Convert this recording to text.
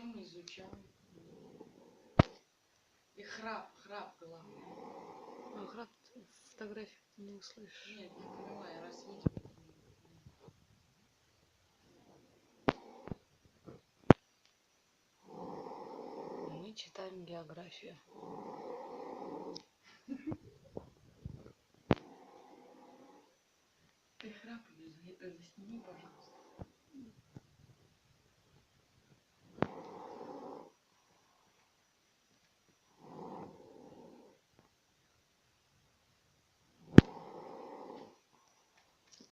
Чем мы изучаем? И храп главное. А храп фотографию не услышишь. Нет, не поняла, я раз видела. Мы читаем географию. Ты храп засними, пожалуйста.